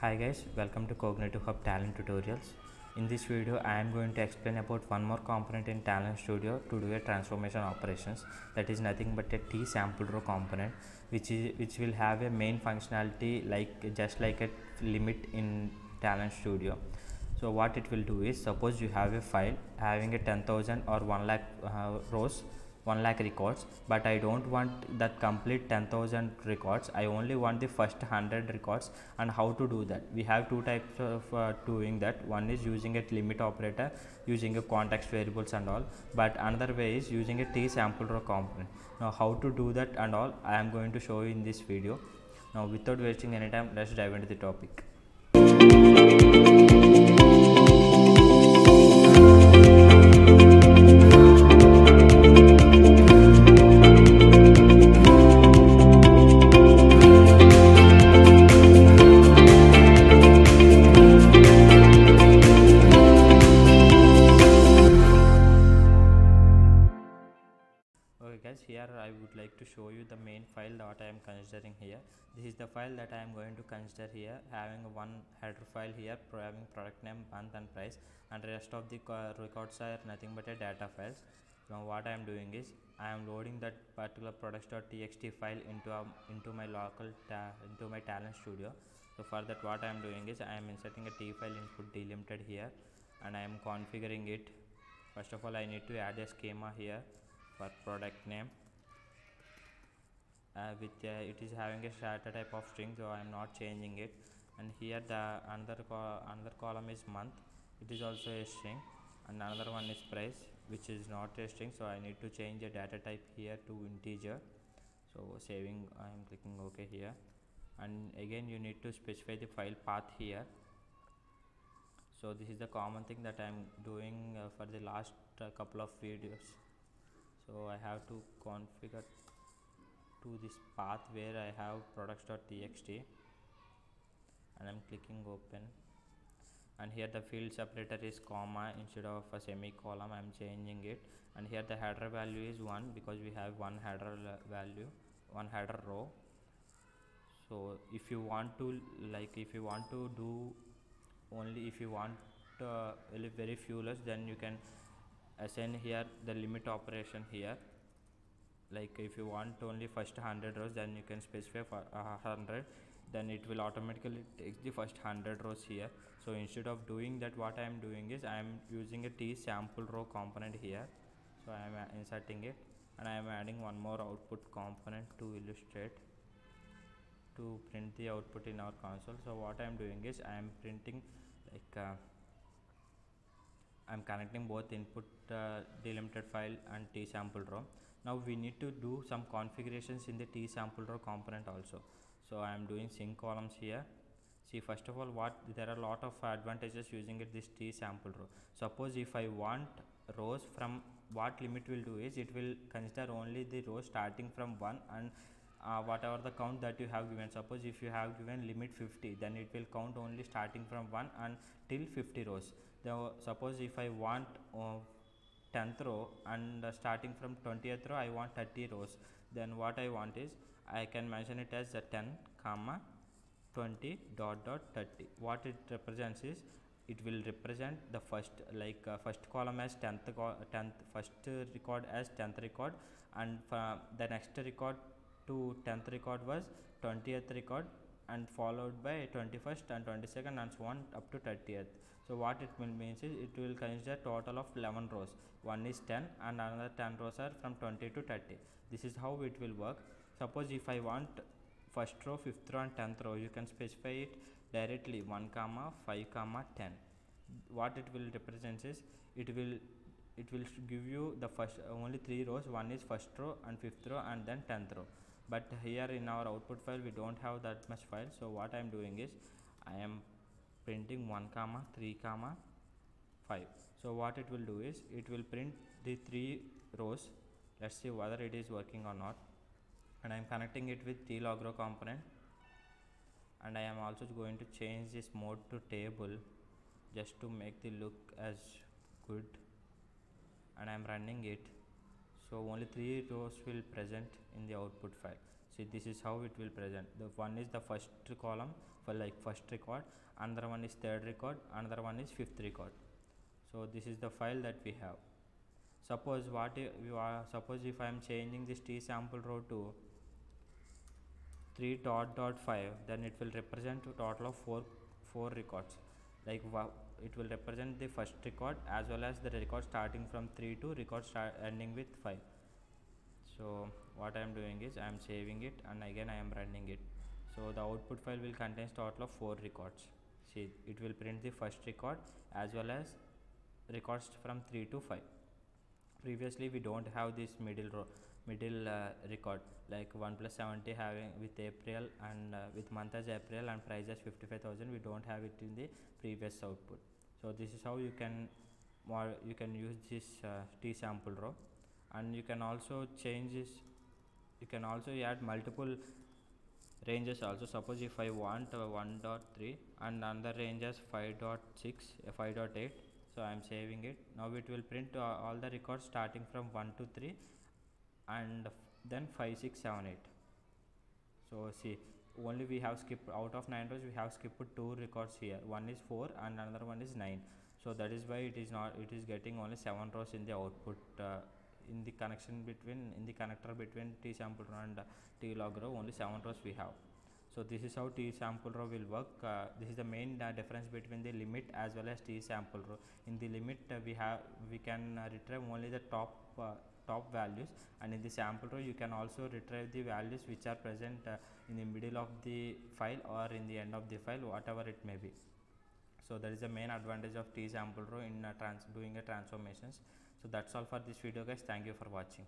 Hi guys, welcome to Cognitive Hub Talent Tutorials. In this video, I am going to explain about one more component in Talent Studio to do a transformation operations. That is nothing but a T sample row component, which will have a main functionality like just like a limit in Talent Studio. So what it will do is, suppose you have a file having a 10,000 or 1 lakh rows, 1 lakh records, but I don't want that complete 10,000 records. I only want the first 100 records. And how to do that? We have two types of doing that. One is using a limit operator, using a context variables and all, but another way is using a T sample row component. Now how to do that and all, I am going to show you in this video. Now without wasting any time, let's dive into the topic. Okay guys, here I would like to show you the main file that I am considering here. This is the file that I am going to consider here, having one header file here having product name, month and price, and rest of the records are nothing but a data files. Now what I am doing is I am loading that particular products.txt file into my into my Talent Studio. So for that, what I am doing is I am inserting a T file input delimited here, and I am configuring it. First of all, I need to add a schema here for product name, with it is having a strata type of string, so I am not changing it. And here the another column is month, it is also a string, and another one is price, which is not a string, so I need to change the data type here to integer. So saving, I am clicking OK here, and again you need to specify the file path here. So this is the common thing that I am doing for the last couple of videos. So I have to configure to this path where I have products.txt, and I'm clicking open, and here the field separator is comma instead of a semicolon. I'm changing it, and here the header value is 1 because we have one header value, one header row. So if you want to do only if you want very few less, then you can assign here the limit operation here. Like if you want only first 100 rows, then you can specify for 100, then it will automatically take the first 100 rows here. So instead of doing that, what I am doing is I am using a T sample row component here. So I am inserting it, and I am adding one more output component to illustrate, to print the output in our console. So what I am doing is I am printing like I'm connecting both input delimited file and T sample row. Now we need to do some configurations in the T sample row component also. So I am doing sync columns here. See, first of all, there are a lot of advantages using this T sample row. Suppose if I want rows from, what limit will do is it will consider only the rows starting from 1 and whatever the count that you have given. Suppose if you have given limit 50, then it will count only starting from 1 and till 50 rows. Now suppose if I want 10th row and starting from 20th row I want 30 rows, then what I want is I can mention it as a 10 comma 20 dot dot 30. What it represents is it will represent the first first column as 10th first record as 10th record, and the next record to 10th record was 20th record, and followed by 21st and 22nd and so on up to 30th. So what it will means is it will consider total of 11 rows. One is 10 and another 10 rows are from 20 to 30. This is how it will work. Suppose if I want first row, fifth row and 10th row, you can specify it directly 1 comma 5 comma 10. What it will represent is it will give you the first only 3 rows. One is first row and fifth row and then 10th row, but here in our output file we don't have that much file. So what I am doing is I am printing 1 comma 3 comma 5. So what it will do is it will print the 3 rows. Let's see whether it is working or not, and I am connecting it with tlogRow component, and I am also going to change this mode to table just to make the look as good, and I am running it. So only 3 rows will present in the output file. See, this is how it will present. The one is the first column, for like first record, another one is third record, another one is fifth record. So this is the file that we have. Suppose suppose if I am changing this t sample row to 3.5, then it will represent a total of four records. Like it will represent the first record as well as the record starting from 3 to record ending with 5. So what I am doing is I am saving it and again I am running it. So the output file will contain total of 4 records. See, it will print the first record as well as records from 3 to 5. Previously we don't have this middle record like 1 plus 70 having with April and with month as April and price as 55,000. We don't have it in the previous output. So this is how you can use this t sample row, and you can also change this. You can also add multiple ranges also. Suppose if I want 1.3 and another range as 5.6 5.8, so I am saving it. Now it will print all the records starting from 1 to 3 and then 5 6 7 8. So see, only we have skipped out of 9 rows, we have skipped 2 records here. One is 4 and another one is 9. So that is why it is getting only 7 rows in the output in the connector between t sample row and t log row. Only 7 rows we have. So this is how t sample row will work. This is the main difference between the limit as well as t sample row. In the limit we can retrieve only the top values, and in the sample row you can also retrieve the values which are present in the middle of the file or in the end of the file, whatever it may be. So that is the main advantage of t sample row in doing a transformations. So that's all for this video guys. Thank you for watching.